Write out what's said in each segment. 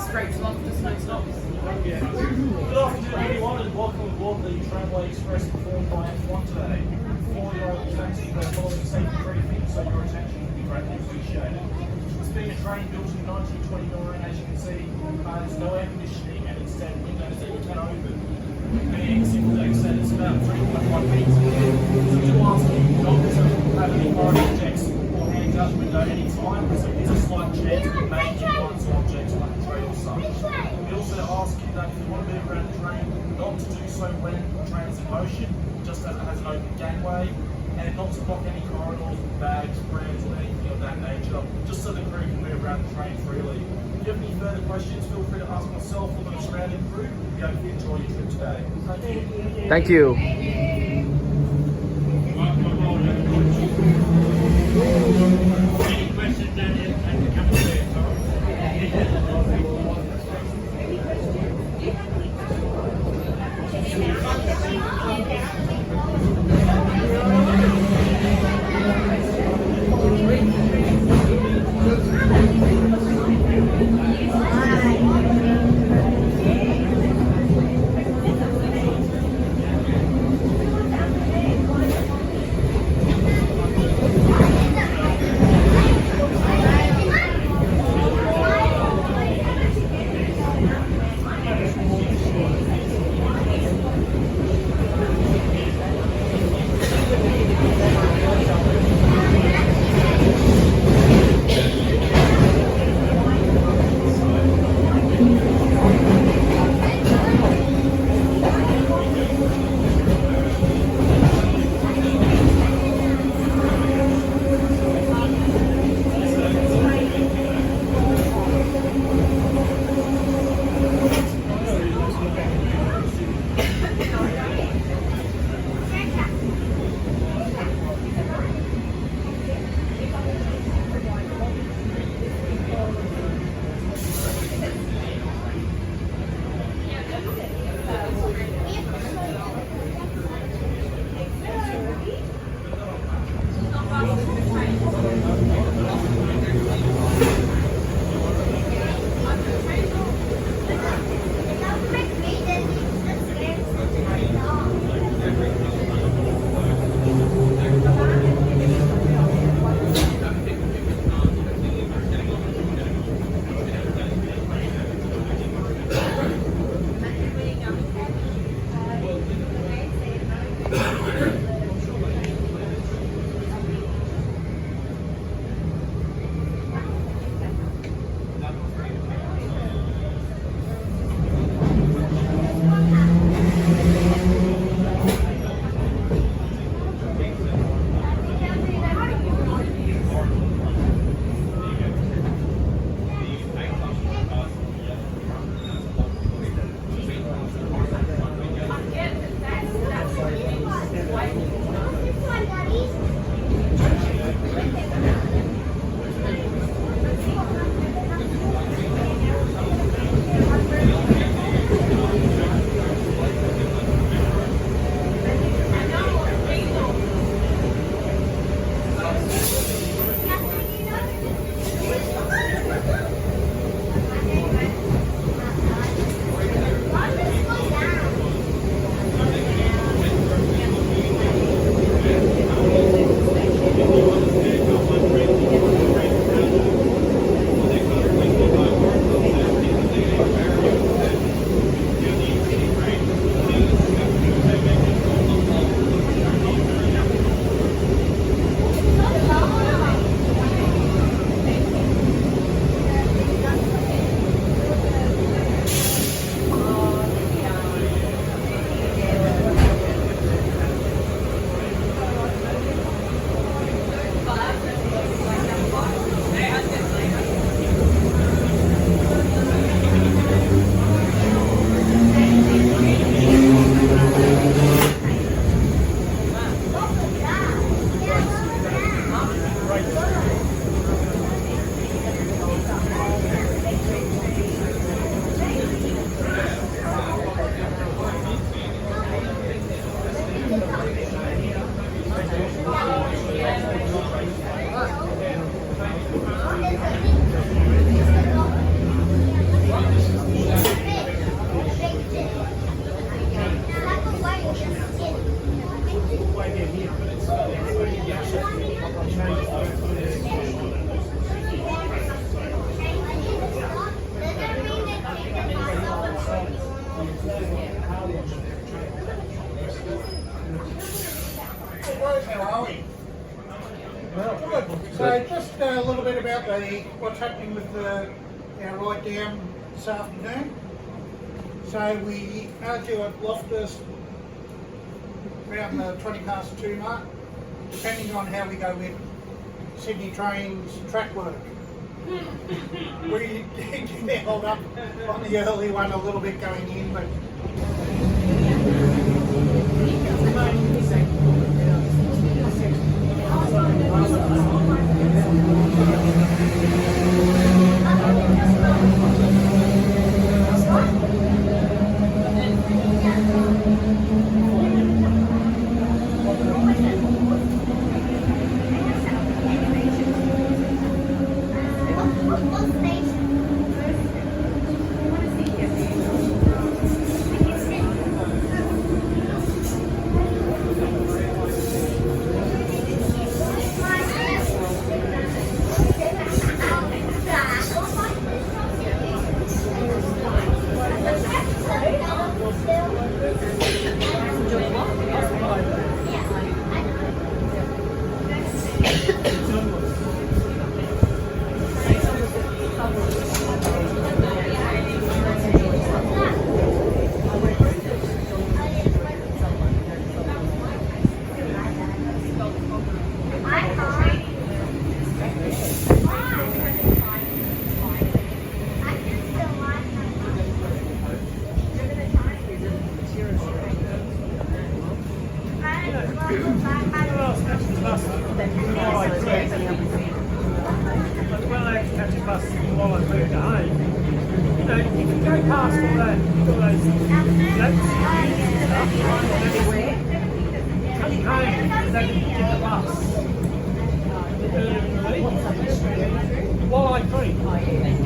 Straight to Loftus, no stops. Yeah. Good afternoon, everyone, and welcome aboard the Tramway Express performed by F1 today. For your attention, we're following safety briefing, so your attention will be greatly appreciated. It's being a train built in 1929, as you can see, there's no air conditioning and instead windows that you can open. Many exits said it's about 3.1 feet. So do ask you not to have any foreign objects or hands out the window at any time, because there is a slight chance that you may encounter some objects like a train or such. We also ask you that if you want to move around the train, not to do so when the train is in motion, just as it has an open gangway, and not to block any corridors with bags, brands, or anything of that nature, just so the crew can move around the train freely. If you have any further questions, feel free to ask myself or the surrounding crew. We hope you enjoy your trip today. Thank you. Thank you. Any questions, Daniel? And come just a little bit about what's happening with our ride down this afternoon. So we are due at Loftus around the 20 past 2 mark, depending on how we go with Sydney Trains track work. We get held up on the early one a little bit going in, but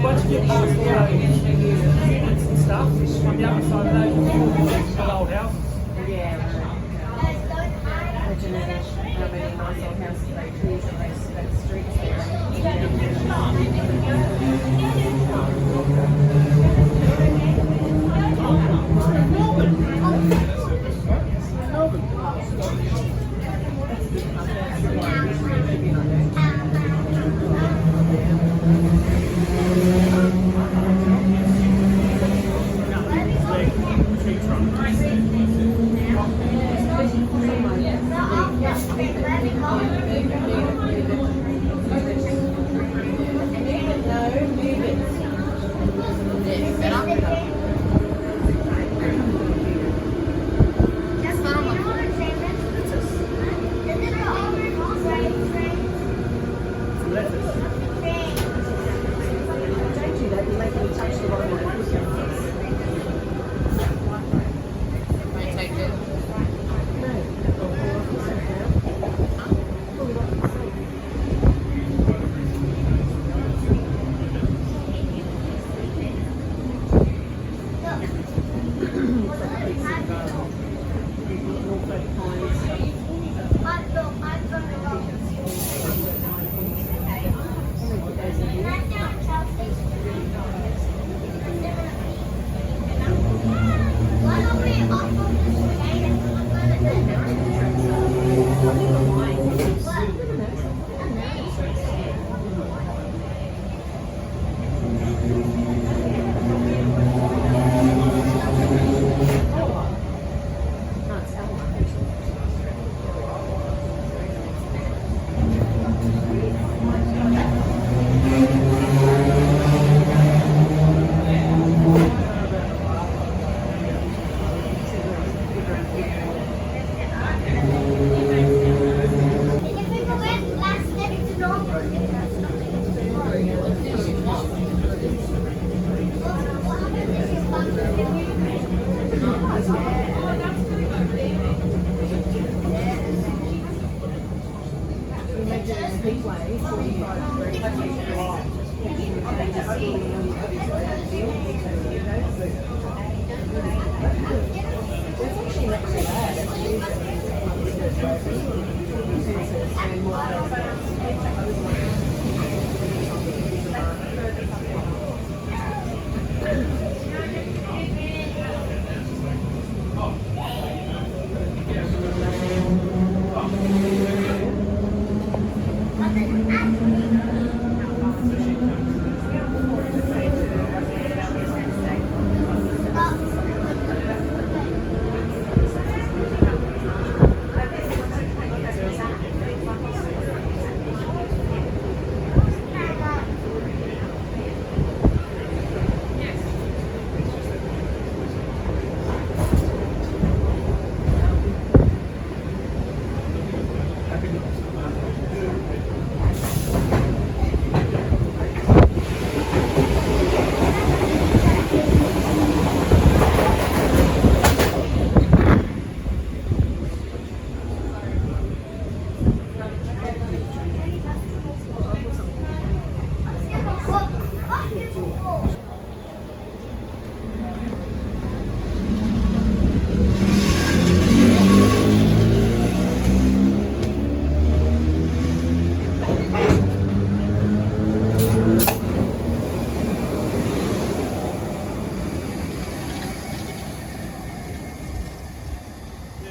once you get past all those units and stuff, on the other side of those, the old houses. Imagine how many nice old houses they trees and those streets there.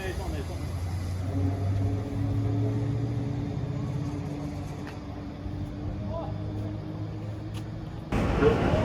it's on there, it's on there. Good.